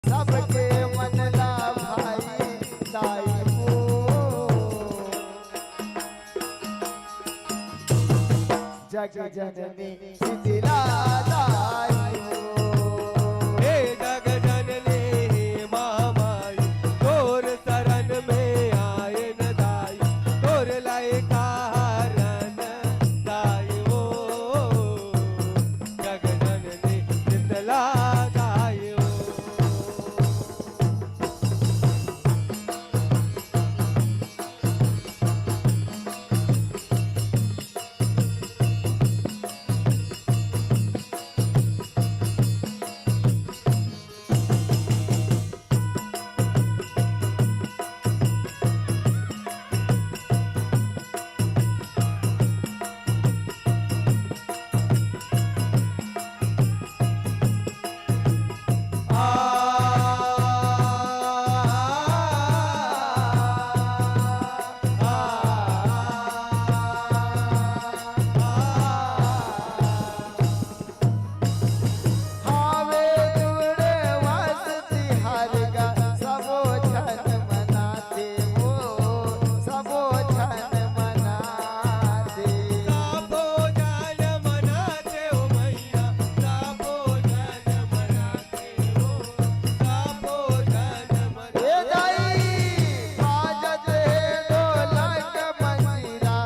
सबके मन ला भाई दाई हो। जग जननी शीतला दाई हो। हे जग जननी महामाई तोर शरण में आए न दाई, तोर लाए कारण दाई हो। जग जननी शीतला दाई हो। हावे जुड़े वसती हर गा सबो छन मनाते हो। सबो छन मनाते। साबो जन मनाते हो मैया, साबो जन मनाते हो, साबो जन मनाते ए दाई बाजते ढोलक मंजीरा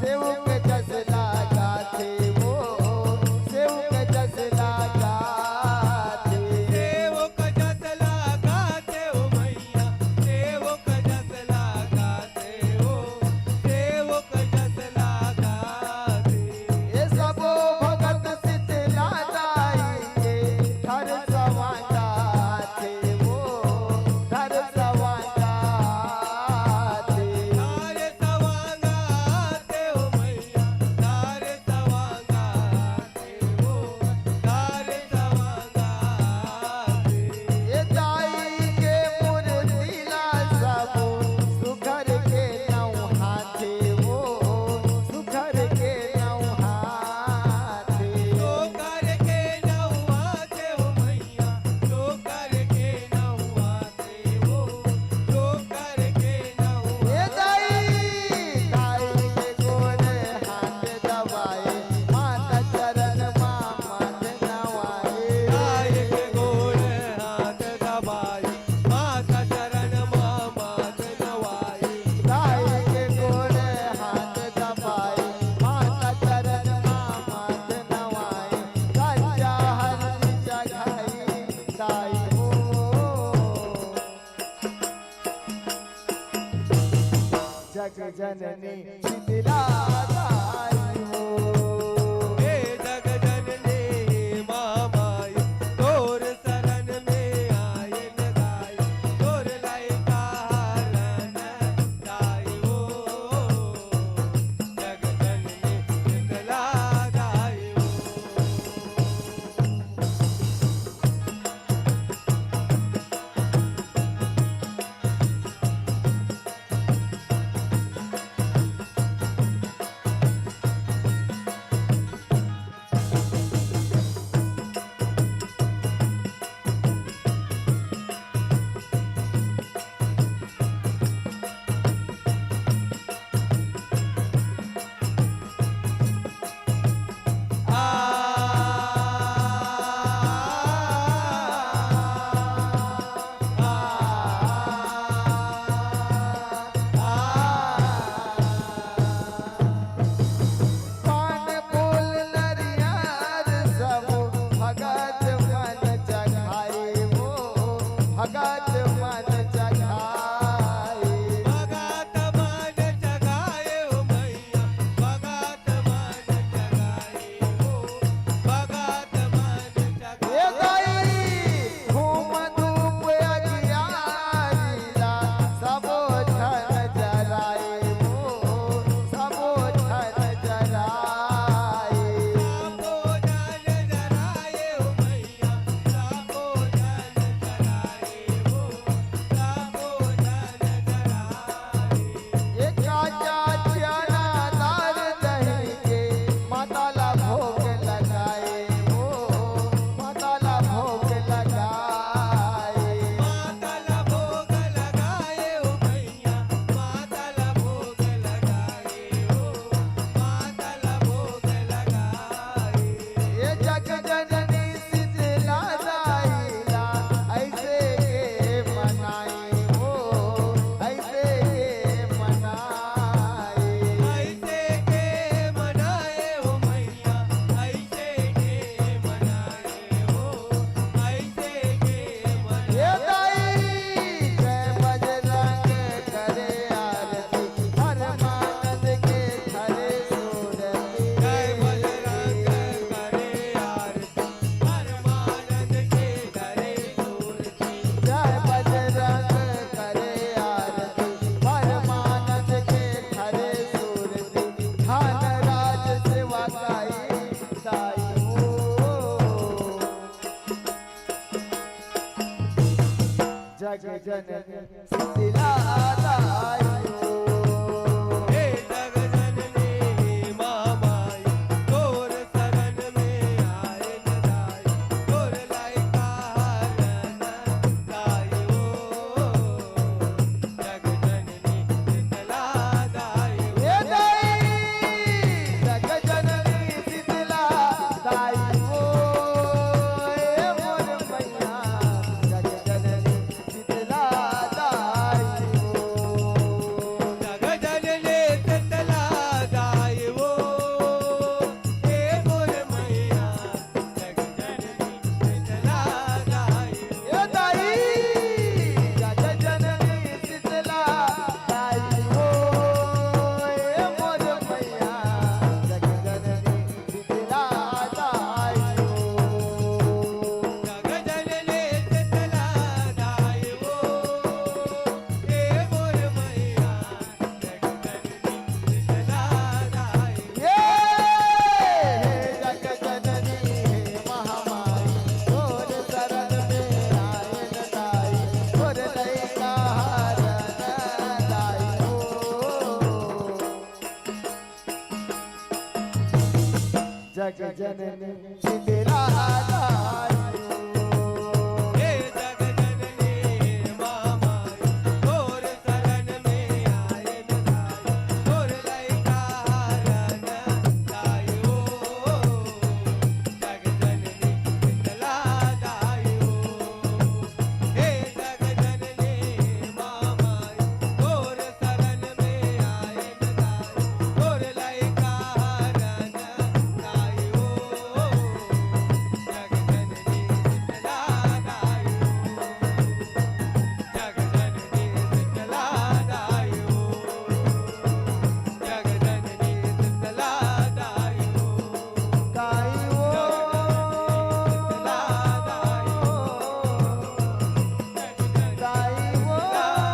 सेवक जस लगाते हो। सेवक जस लगाते। सेवक जस लगाते हो मैया, सेवक जस लगाते हो, सेवक जस लगाते। ये सबो भगत शीतला दाई के हर सवांगा थे वो। हर सवांगा थे। तारे सवांगा आते हो मैया, तारे सवांगा आते हो, तारे सवांगा आते। ये दाई के मूर्तिला सबो सुघर के नौ हाथे वो। सुघर के नौ हाथे। तो करके नौआते हो मैया, तो करके नौआते हो, तो करके नौआते। ये दाई दाई के गोरे हाथ दबाए माता चरण मात नवाए। दाई के गोड़ हाथ दबाए, माता चरण मात नवाए। दाई के गोरे हाथ दबाए माता चरण मात नवाए। राजा हर जगाई दाई हो। जग जननी शीतला दाई हो। हे जग जननी महामाई तोर शरण में आए न दाई, तोर लाए कारण दाई हो। जग जननी शीतला दाई हो। पान फूल नरियर सबो भगत मन जगाए हो। भगत मन जगाए। भगत मन जगाए हो मैया, भगत मन जगाए हो, भगत मन जगाए। ये दाई घूम धूप अगियारीला सबो छन जराए हो। सबो छन जराए। साबो जन जराए हो मैया, साबो जन जराए हो, जग जननी शीतला दाई हे जग जननी महामाई तोर शरण में आए न दाई तोर लाई कारण दाई हो जग जननी शीतला दाई ये दाई जग जननी शीतला दाई हो ए मोर मैया जग जननी शीतला दाई हो जग जननी शीतला दाई हो हे मोर मैया जग जननी शीतला दाई हो ये दाई जग जननी शीतला दाई हो ए मोर मैया जग जननी शीतला दाई हो जग जननी शीतला दाई हो हे मोर मैया जग जननी शीतला दाई हो ये जग जननी हे महामाई तोर शरण में आए न दाई तोर लइका हरण दाई हो जग जननी शीतला दाई हो हे जग जननी महामाई तोर शरण में आए न दाई तोर लइका हरण दाई हो जग जननी शीतला दाई हो हे जग जननी महामाई तोर शरण में आए न दाई तोर लइका हरण दाई हो जग जननी शीतला दाई हो जग जननी शीतला दाई हो जग जननी शीतला दाई हो दाई हो शीतला दाई हो दाई हो दाई हो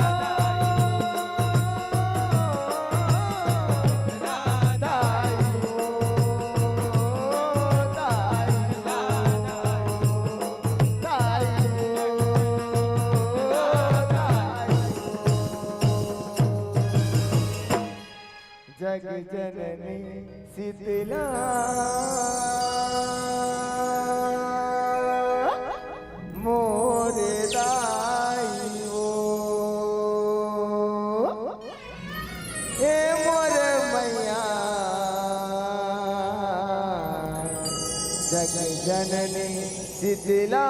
दाई जग जननी शीतला मोरे दाई हो हे मोर मैया जग जननी शीतला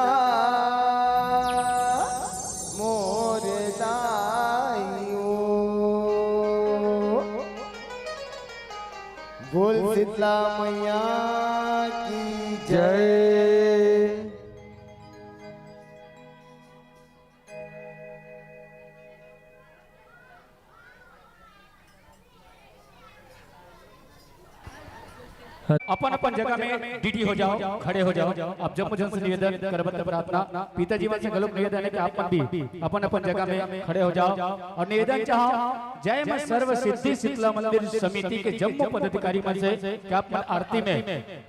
मोर दाई हो बोल शीतला मैया की जय अपन अपन जगह में डीडी हो जाओ, खड़े हो जाओ। आप जब मुझे निवेदन करबत प्रार्थना पिता जीवन से गलुक निवेदन है कि आप भी अपन अपन जगह में खड़े हो जाओ और निवेदन चाहो जय मां सर्व सिद्धि शीतला मंदिर समिति के जम्मू पदाधिकारी मन से कि आप आरती में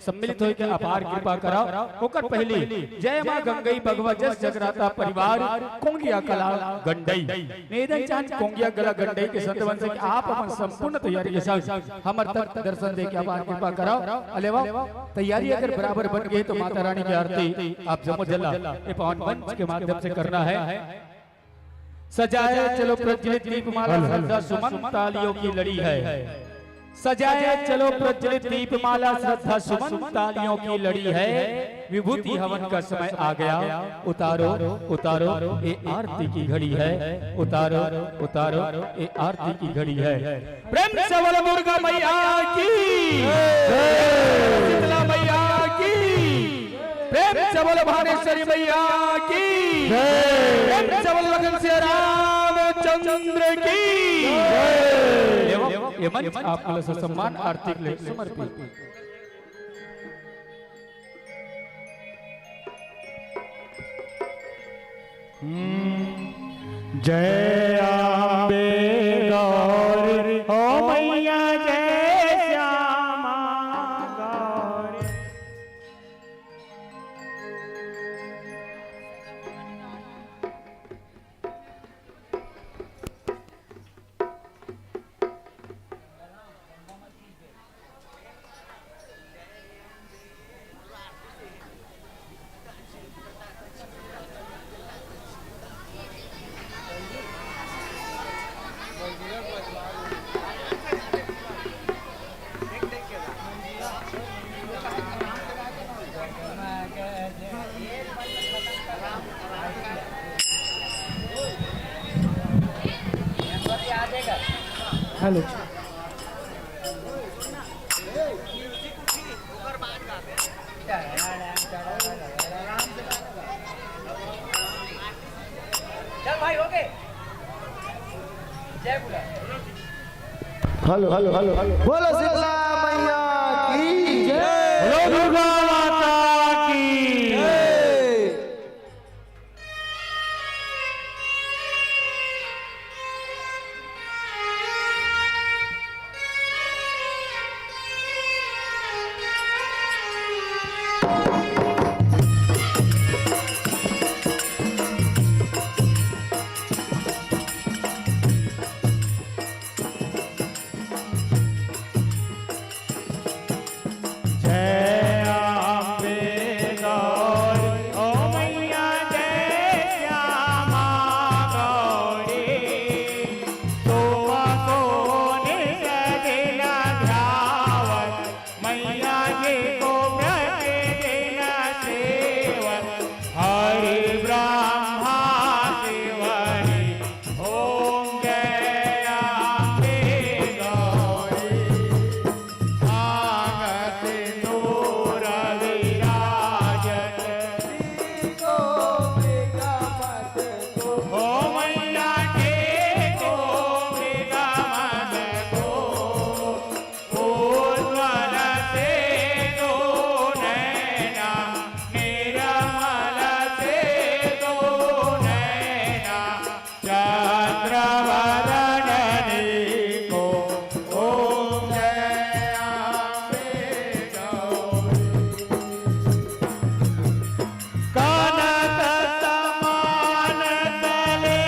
सम्मिलित होकर अपार कृपा कराओ। ओकर पहली जय मां गंगई भगवत जस जगराता परिवार कोंगिया कला गंडई निवेदन चाहन कोंगिया गला गंडई के संतवन से कि आप अपन संपूर्ण तैयारी के साथ हमर तक दर्शन दे के अपार कृपा कराओ। अलेवा तैयारी अगर बराबर बन गई तो माता रानी की आरती आप जमो जला ये पावन मंच के माध्यम से करना है। सजाए चलो प्रज्वलित दीपमाला श्रद्धा सुमन तालियों की लड़ी है। सजाए चलो प्रज्वलित दीपमाला श्रद्धा सुमन तालियों की लड़ी है। विभूति हवन का समय आ गया उतारो उतारो ये आरती की घड़ी है। उतारो उतारो ये आरती की घड़ी है। प्रेम से बोलो दुर्गा मैया की शीतला मैया की प्रेम से बोलो भानेश्वरी मैया की प्रेम से बोलो लगन से रामचंद्र की ये मंच आपको सम्मान आरती के लिए समर्पित। जय अम्बे गौरी ओ मैया जय Shyama Gauri. Hello hello hello hello बोलो शीतला मैया की जय। बोलो दुर्गा माता की जय। जय अम्बे गौरी ओ मैया जय श्यामा गौरी तुम को निसदिन ध्यावत मैया जी को प्रतिदिन सेवत हरि ब्रह्मा शिवहि ओम जय अम्बे गौरी कनक समान तले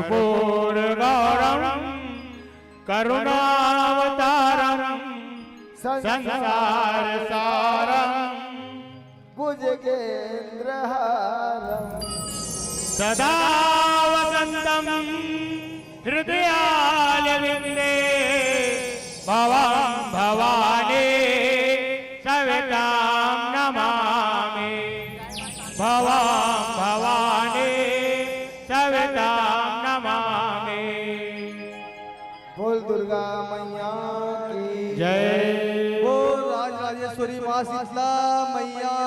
कर्पूर गौरम करुणावतारम संसार सारम भुजगेन्द्रहारम सदा वसंतम हृदयालविंदे भवं भवानी सवितां नमामि भवं भवानी सवितां नमामि। बोल दुर्गा मैया की जय बोल राजराजेश्वरी माँ शीतला मैया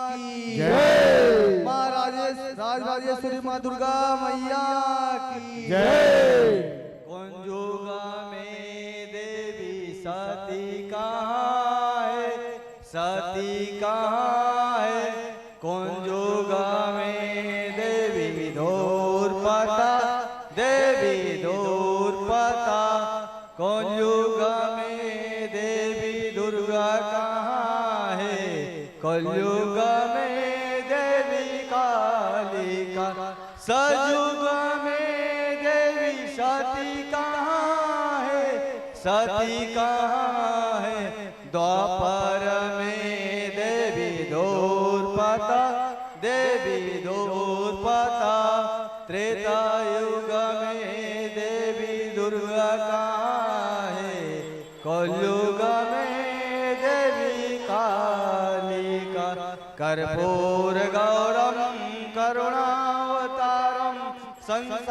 की जय। माँ राजराजेश्वरी माँ दुर्गा मैया की जय। कुंजुगा में देवी सती कहाँ है, सती कहाँ है, कुंजुगा में देवी दूर पता, देवी दूर पता, कुंजुगा में देवी दुर्गा कहाँ है, कलयुग में देवी कालिका, सतयुग में देवी सती कहाँ है, सती कहाँ है, द्वापर में देवी दूरपता, देवी दूरपता, त्रेता युग में देवी दुर्गा कहाँ है, कलयुग में देवी कालिका, कर्पूर गौरम करुणावतारम संसार